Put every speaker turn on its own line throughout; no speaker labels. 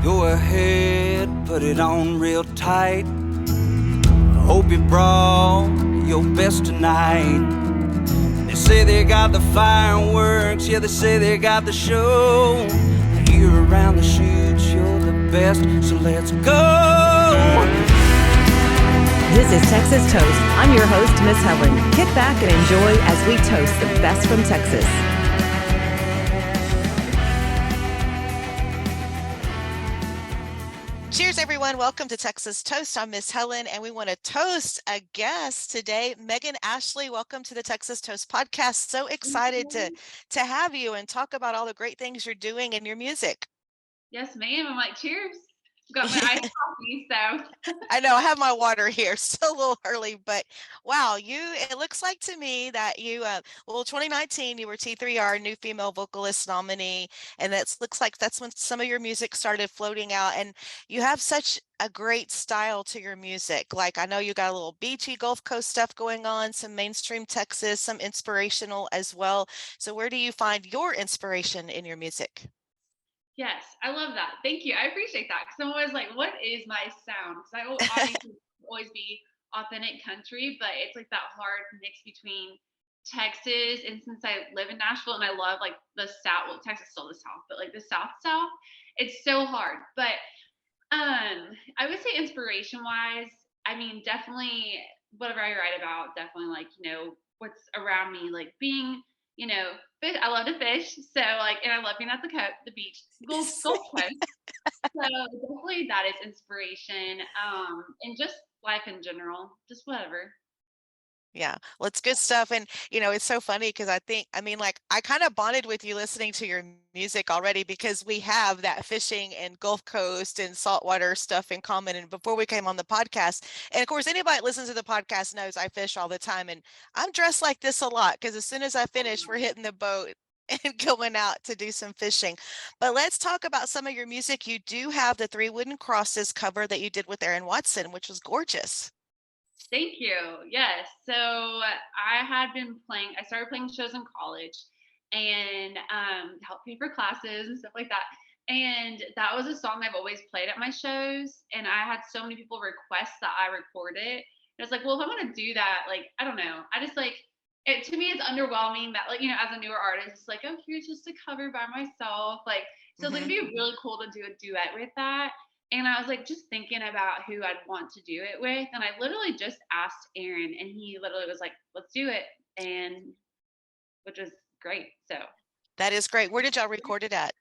Go ahead, put it on real tight. Hope you brought your best tonight. They say they got the fireworks, yeah, they say they got the show. You're around the shoots, you're the best, so let's go.
This is Texas Toast. I'm your host, Miss Helen. Kick back and enjoy as we toast the best from Texas.
Cheers, everyone. Welcome to Texas Toast. I'm Miss Helen, and we want to toast a guest today, Megan Ashley. Welcome to the Texas Toast podcast. So excited to have you and talk about all the great things you're doing in your music.
Yes, ma'am. I'm like, cheers. Got my iced coffee, so.
I know I have my water here. Still a little early, but wow, it looks like to me that you, 2019, you were T3R New Female Vocalist nominee, and that looks like that's when some of your music started floating out, and you have such a great style to your music. Like, I know you got a little beachy Gulf Coast stuff going on, some mainstream Texas, some inspirational as well. So where do you find your inspiration in your music?
Yes, I love that. Thank you. I appreciate that because I'm always like, what is my sound? Because I obviously always be authentic country, but it's like that hard mix between Texas, and since I live in Nashville and I love like the South, well, Texas is still the South, but like the South, it's so hard. But I would say inspiration wise, I mean, definitely whatever I write about, definitely like, what's around me, like being, fish. I love to fish. So like, and I love being at the beach, Gulf Coast. So definitely that is inspiration. And just life in general, just whatever.
Yeah, well, it's good stuff. And, it's so funny because I kind of bonded with you listening to your music already because we have that fishing and Gulf Coast and saltwater stuff in common. And before we came on the podcast, and of course, anybody that listens to the podcast knows I fish all the time. And I'm dressed like this a lot because as soon as I finish, we're hitting the boat and going out to do some fishing. But let's talk about some of your music. You do have the Three Wooden Crosses cover that you did with Aaron Watson, which was gorgeous.
Thank you. Yes. So I started playing shows in college and helped pay for classes and stuff like that. And that was a song I've always played at my shows. And I had so many people request that I record it. And it's like, well, if I'm going to do that, like, I don't know. I just like, it to me, it's underwhelming that, like, as a newer artist, it's like, oh, here's just a cover by myself. Like, so it's like, it'd be really cool to do a duet with that. And I was like, just thinking about who I'd want to do it with. And I literally just asked Aaron, and he literally was like, let's do it. And which was great. So
that is great. Where did y'all record it at?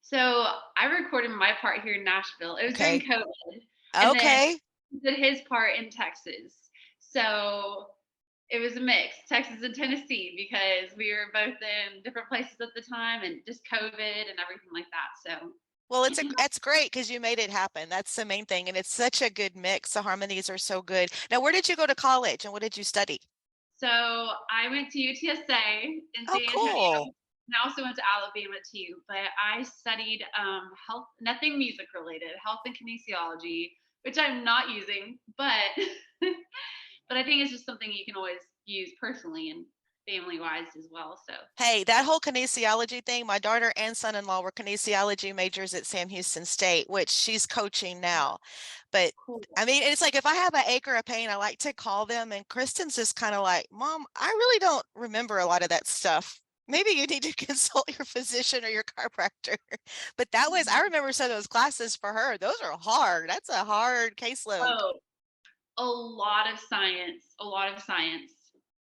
So I recorded my part here in Nashville. It was during COVID. And
okay.
Then did his part in Texas. So it was a mix, Texas and Tennessee, because we were both in different places at the time and just COVID and everything like that. So
well, it's great because you made it happen. That's the main thing. And it's such a good mix. The harmonies are so good. Now, where did you go to college and what did you study?
So I went to UTSA in San
cool.
Antonio. And I also went to Alabama too, but I studied health, nothing music related, health and kinesiology, which I'm not using, but but I think it's just something you can always use personally and family-wise as well. So
hey, that whole kinesiology thing, my daughter and son-in-law were kinesiology majors at Sam Houston State, which she's coaching now. But cool. I mean, it's like if I have an ache or a pain, I like to call them, and Kristen's just kind of like, Mom, I really don't remember a lot of that stuff. Maybe you need to consult your physician or your chiropractor. But I remember some of those classes for her. Those are hard. That's a hard caseload.
Oh, a lot of science.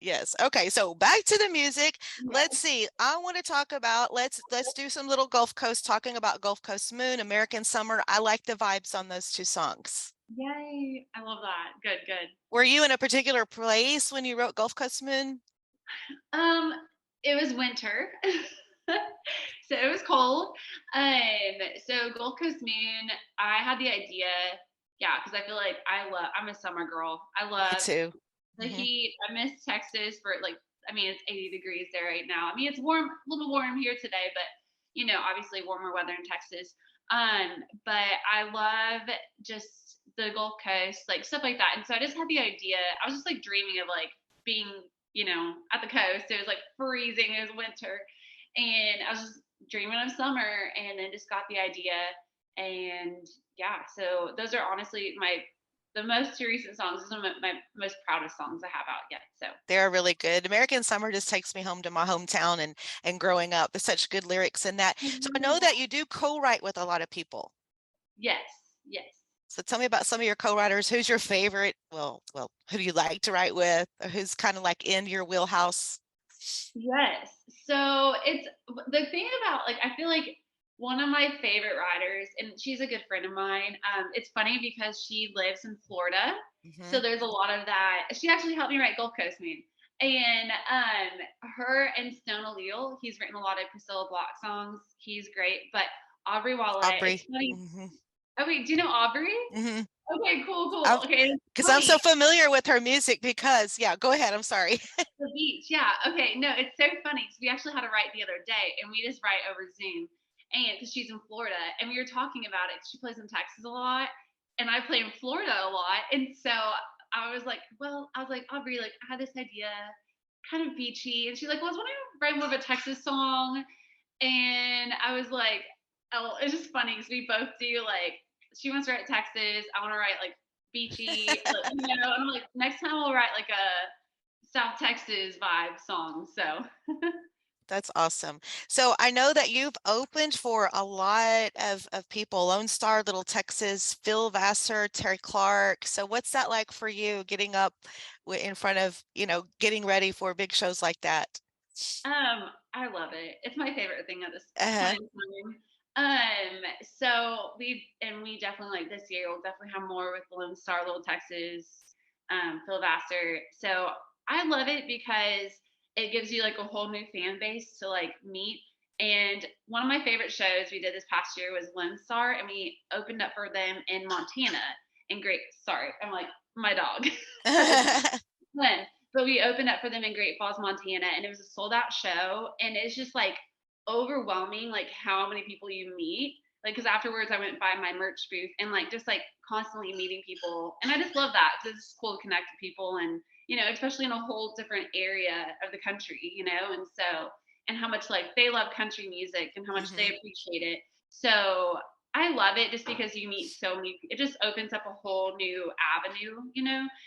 Yes. Okay. So back to the music. Let's see. I want to talk about, let's do some little Gulf Coast, talking about Gulf Coast Moon, American Summer. I like the vibes on those two songs.
Yay. I love that. Good.
Were you in a particular place when you wrote Gulf Coast Moon?
It was winter. So it was cold. So Gulf Coast Moon, I had the idea, because I feel like I'm a summer girl. I love
Me too.
The heat. I miss Texas for it's 80 degrees there right now. I mean, it's warm, a little warm here today, but obviously warmer weather in Texas. But I love just the Gulf Coast, like stuff like that. And so I just had the idea. I was just like dreaming of like being, at the coast. It was like freezing. It was winter, and I was just dreaming of summer, and then just got the idea And yeah, so those are honestly the most recent songs. These are my most proudest songs I have out yet. So
They're really good. American Summer just takes me home to my hometown and growing up. There's such good lyrics in that. So I know that you do co-write with a lot of people.
yes, yes.
So tell me about some of your co-writers. Who's your favorite? Well, who do you like to write with? Or who's kind of like in your wheelhouse?
Yes. So it's the thing about, like, I feel like one of my favorite writers, and she's a good friend of mine. It's funny because she lives in Florida. So
Hmm.
there's a lot of that. She actually helped me write Gulf Coast Moon. And her and Stone Allele, he's written a lot of Priscilla Block songs. He's great. But Aubrey Wale, it's
Aubrey.
funny.
Hmm.
Oh wait, do you know Aubrey?
Hmm.
Okay, cool. Okay, it's
Because I'm
funny.
so familiar with her music because, yeah, go ahead. I'm sorry.
The beach, yeah. Okay, no, it's so funny because we actually had to write the other day, and we just write over Zoom, and because she's in Florida, and we were talking about it. She plays in Texas a lot, and I play in Florida a lot, and so I was like, Aubrey, like I had this idea, kind of beachy, and she's like, well, I was wondering if I write more of a Texas song, and I was like, oh, it's just funny because we both do like she wants to write Texas, I want to write like beachy, like, and I'm like, next time we'll write like a South Texas vibe song. So
That's awesome. So I know that you've opened for a lot of people, Lone Star, Little Texas, Phil Vassar, Terry Clark. So what's that like for you getting up in front of, getting ready for big shows like that?
I love it. It's my favorite thing at this
Uh-huh.
point in time. So we definitely like this year we'll definitely have more with Lone Star, Little Texas, Phil Vassar. So I love it because it gives you like a whole new fan base to like meet. And one of my favorite shows we did this past year was Lone Star, and we opened up for them in Montana. And great, sorry, I'm like my dog. When, but we opened up for them in Great Falls, Montana, and it was a sold out show. And it's just like overwhelming, like how many people you meet. Like, because afterwards I went by my merch booth and like just like constantly meeting people. And I just love that. It's cool to connect with people and, especially in a whole different area of the country, and so, and how much like they love country music and how much they
Hmm.
appreciate it. So I love it just because you meet so many, it just opens up a whole new avenue.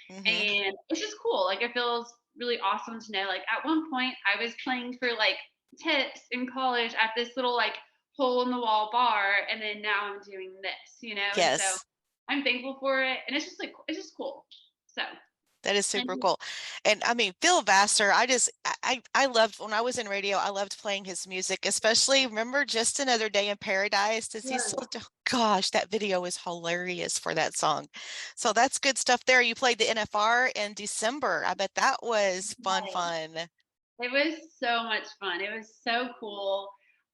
Hmm.
And it's just cool. Like it feels really awesome to know. Like at one point, I was playing for like tips in college at this little like hole in the wall bar, and then now I'm doing this. And so
Yes.
I'm thankful for it, and it's just like it's just cool. So
That is
and
super cool. And I mean, Phil Vassar, I loved when I was in radio, I loved playing his music, especially remember Just Another Day in Paradise? Does he still do? Gosh, that video is hilarious for that song. So that's good stuff there. You played the NFR in December. I bet that was fun,
yeah.
fun.
It was so much fun. It was so cool.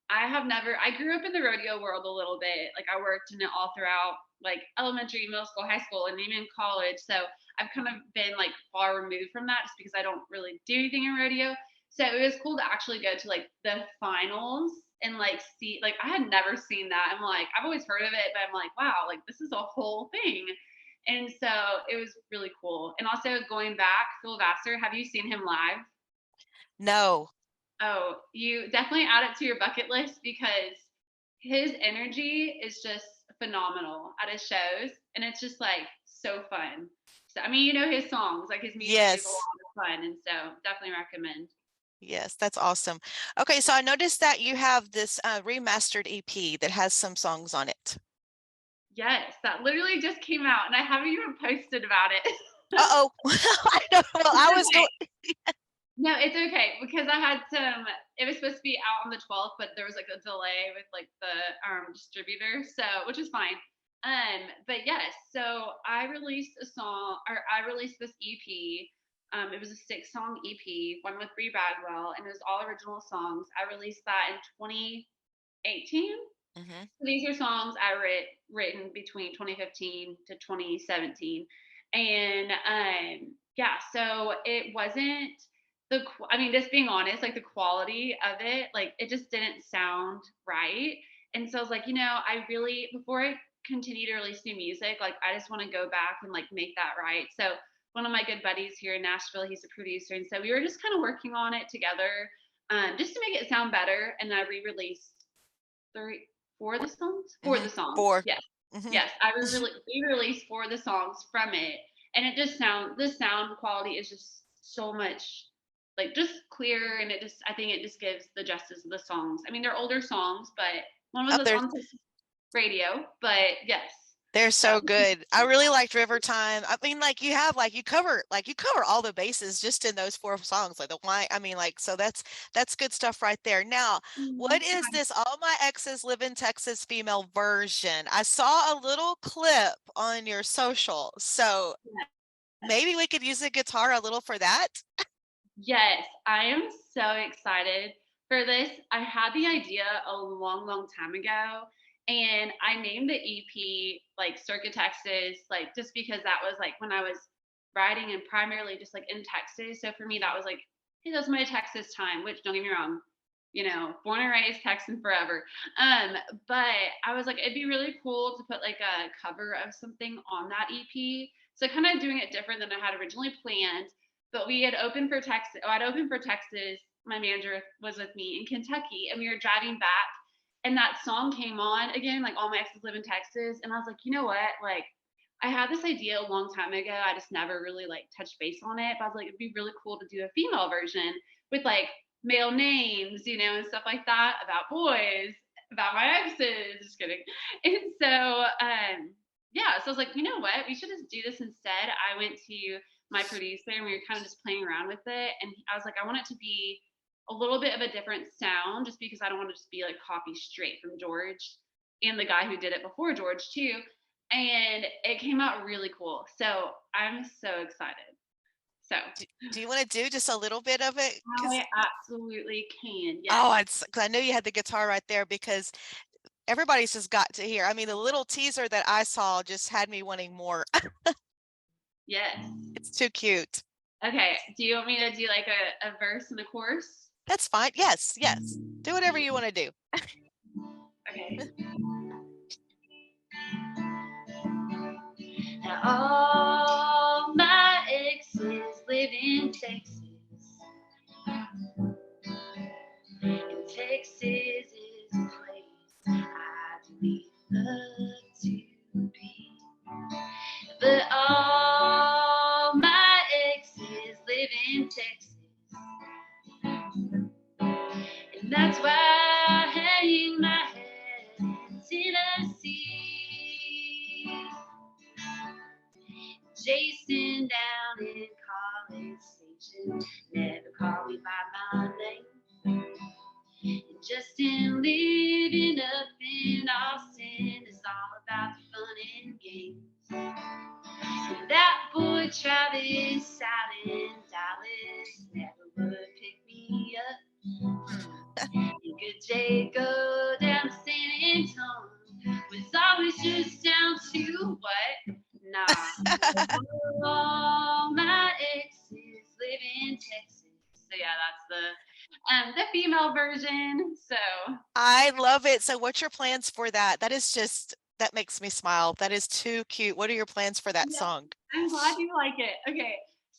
I grew up in the rodeo world a little bit. Like I worked in it all throughout like elementary, middle school, high school, and even college. So I've kind of been like far removed from that just because I don't really do anything in rodeo. So it was cool to actually go to like the finals and like see, like I had never seen that. I'm like, I've always heard of it, but I'm like, wow, like this is a whole thing. And so it was really cool. And also going back, Phil Vassar, have you seen him live?
No.
Oh, you definitely add it to your bucket list because his energy is just phenomenal at his shows, and it's just like so fun. So I mean, his songs, like his music is a
Yes.
lot of fun, and so definitely recommend.
Yes, that's awesome. Okay, so I noticed that you have this remastered EP that has some songs on it.
Yes, that literally just came out, and I haven't even posted about it.
Uh-oh. I know. Well,
It's
I was going.
okay. No, it's okay because I had some. It was supposed to be out on the 12th, but there was like a delay with like the distributor, so which is fine. But yes, so I released a song, or I released this EP. It was a 6-song EP, one with Bree Bagwell, and it was all original songs. I released that in 2018.
Hmm.
So these are songs I written between 2015 to 2017, and yeah, so it wasn't I mean, just being honest, like the quality of it, like it just didn't sound right. And so I was like, I really, before I continue to release new music, like I just want to go back and like make that right. So one of my good buddies here in Nashville, he's a producer. And so we were just kind of working on it together just to make it sound better. And I re released for the songs? For
Mm-hmm.
the songs.
For.
Yes.
Mm-hmm.
Yes. We released 4 of the songs from it. And it just the sound quality is just so much like just clear, and I think it just gives the justice of the songs. I mean, they're older songs, but one was on radio, but yes.
They're so good. I really liked River Time. I mean, like you cover all the bases just in those 4 songs. Like the why, I mean, like, so that's good stuff right there. Now, what is this All My Exes Live in Texas female version? I saw a little clip on your social. So maybe we could use the guitar a little for that.
Yes, I am so excited for this. I had the idea a long, long time ago, and I named the EP like Circuit Texas, like just because that was like when I was writing and primarily just like in Texas. So for me, that was like, hey, that's my Texas time, which don't get me wrong, born and raised Texan forever. But I was like, it'd be really cool to put like a cover of something on that EP. So kind of doing it different than I had originally planned. But we had opened for Texas. I'd opened for Texas. My manager was with me in Kentucky, and we were driving back, and that song came on again, like All My Exes Live in Texas. And I was like, you know what? Like, I had this idea a long time ago. I just never really like touched base on it. But I was like, it'd be really cool to do a female version with like male names, and stuff like that about boys, about my exes. Just kidding. And so, so I was like, you know what? We should just do this instead. I went to my producer, and we were kind of just playing around with it. And I was like, I want it to be a little bit of a different sound, just because I don't want to just be like copy straight from George and the guy who did it before George too. And it came out really cool. So I'm so excited. So
do you want to do just a little bit of it?
I absolutely can. Yes.
Oh, I knew you had the guitar right there, because everybody's just got to hear. I mean, the little teaser that I saw just had me wanting more.
Yes.
It's too cute.
Okay. Do you want me to do like a verse and a chorus?
That's fine. Yes. Do whatever you want to do.
Okay. Now all my exes live in Texas. And Texas is a place I'd really love to be. But all my exes live in Texas. And that's why I hang my head in Tennessee. Jason down in College Station never called me by my name. And Justin living up in Austin is all about the fun and games. And that boy Travis out in Dallas never would pick me up. And good Jago down to San Antonio was always just down to what? Nah. All my exes live in Texas. So yeah, that's the female version. So
I love it. So what's your plans for that? That makes me smile. That is too cute. What are your plans for that song?
I'm glad you like it. Okay.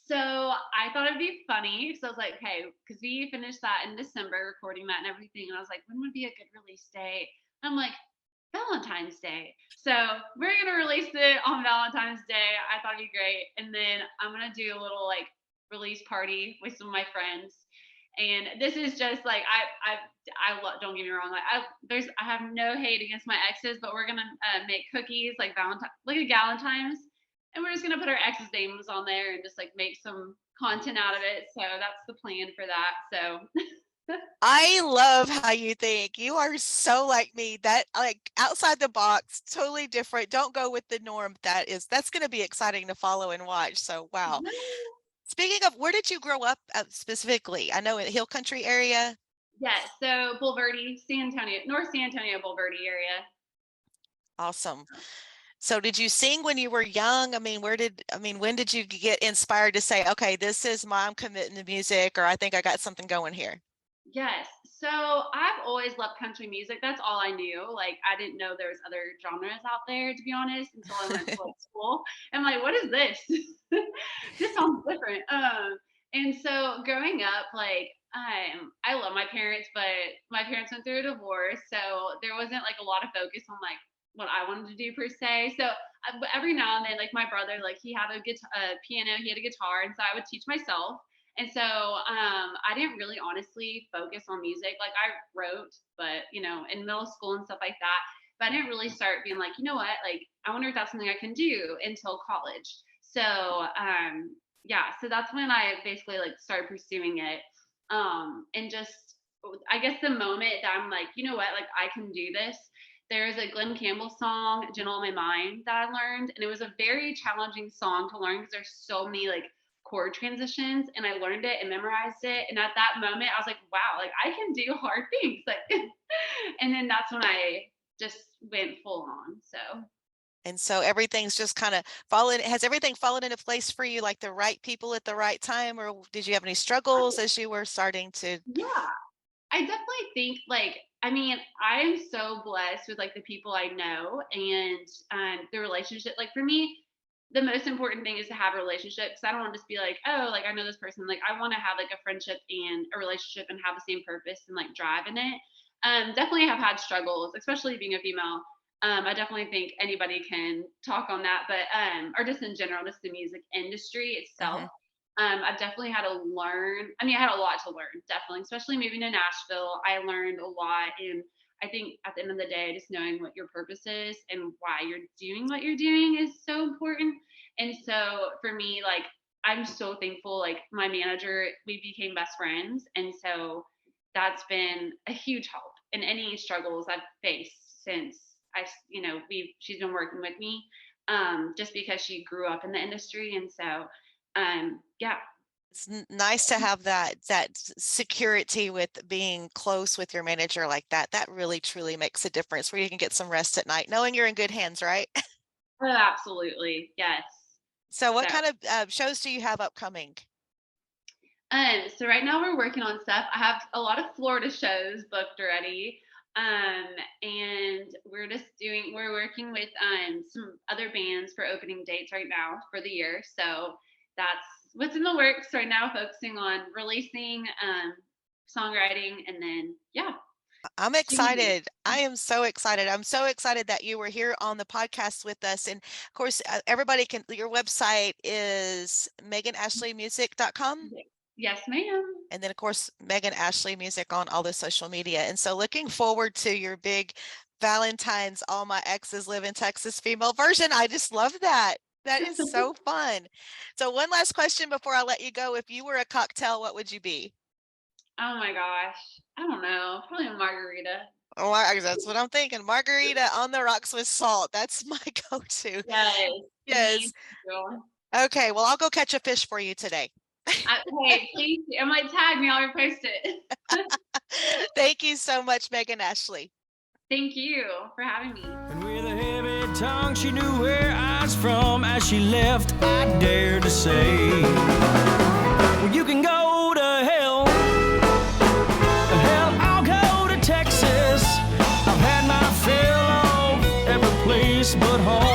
So I thought it'd be funny. So I was like, okay, because we finished that in December, recording that and everything. And I was like, when would be a good release date? I'm like, Valentine's Day. So we're going to release it on Valentine's Day. I thought it'd be great. And then I'm going to do a little like release party with some of my friends. And this is just like, don't get me wrong. Like I have no hate against my exes, but we're going to make cookies like Galentine's. And we're just going to put our exes' names on there and just like make some content out of it. So that's the plan for that. So
I love how you think. You are so like me. That like outside the box, totally different. Don't go with the norm. That's going to be exciting to follow and watch. So wow. Speaking of, where did you grow up specifically? I know in the Hill Country area.
Yeah, so Bulverde, North San Antonio, Bulverde area.
Awesome. So did you sing when you were young? I mean, when did you get inspired to say, okay, I'm committing to music, or I think I got something going here?
Yes. So I've always loved country music. That's all I knew. Like, I didn't know there was other genres out there, to be honest, until I went to school. I'm like, what is this? This sounds different. And so growing up, like, I love my parents, but my parents went through a divorce, so there wasn't like a lot of focus on like what I wanted to do per se. So but every now and then, like my brother, like he had a piano, he had a guitar, and so I would teach myself. And so I didn't really honestly focus on music. Like I wrote, but in middle school and stuff like that. But I didn't really start being like, you know what, like I wonder if that's something I can do until college. So yeah, so that's when I basically like started pursuing it. And just I guess the moment that I'm like, you know what, like I can do this. There's a Glenn Campbell song, Gentle on My Mind, that I learned, and it was a very challenging song to learn because there's so many like chord transitions, and I learned it and memorized it. And at that moment, I was like, wow, like I can do hard things, like. And then that's when I just went full on.
And so everything's just kind of fallen. Has everything fallen into place for you, like the right people at the right time, or did you have any struggles as you were starting to?
Yeah, I definitely think like, I mean, I'm so blessed with like the people I know and the relationship. Like for me, the most important thing is to have a relationship, because I don't want to just be like, oh, like I know this person. Like I want to have like a friendship and a relationship and have the same purpose and like drive in it. Definitely have had struggles, especially being a female. I definitely think anybody can talk on that, but or just in general, just the music industry itself. I've definitely had to learn. I mean, I had a lot to learn, definitely, especially moving to Nashville. I learned a lot. And I think at the end of the day, just knowing what your purpose is and why you're doing what you're doing is so important. And so for me, like, I'm so thankful. Like, my manager, we became best friends. And so that's been a huge help in any struggles I've faced since she's been working with me, just because she grew up in the industry. And so yeah,
it's nice to have that security with being close with your manager like that. That really truly makes a difference, where you can get some rest at night knowing you're in good hands, right?
Oh, absolutely, yes.
So what kind of shows do you have upcoming?
So right now we're working on stuff. I have a lot of Florida shows booked already. And we're working with some other bands for opening dates right now for the year. So that's what's in the works right now, focusing on releasing, songwriting, and then
I'm excited. I am so excited. I'm so excited that you were here on the podcast with us. And of course, everybody your website is meganashleymusic.com.
Yes, ma'am.
And then of course, Megan Ashley Music on all the social media. And so looking forward to your big Valentine's All My Exes Live in Texas female version. I just love that. That is so fun. So one last question before I let you go. If you were a cocktail, what would you be?
Oh my gosh. I don't know. Probably a margarita.
Oh, that's what I'm thinking. Margarita on the rocks with salt. That's my go-to.
Yes.
Okay. Well, I'll go catch a fish for you today.
Hey, please. I might tag me. I'll repost it.
Thank you so much, Megan Ashley.
Thank you for having me.
And with a heavy tongue, she knew where I was from. As she left, I dared to say, well, you can go to hell. Hell, I'll go to Texas. I've had my fill of every place but home.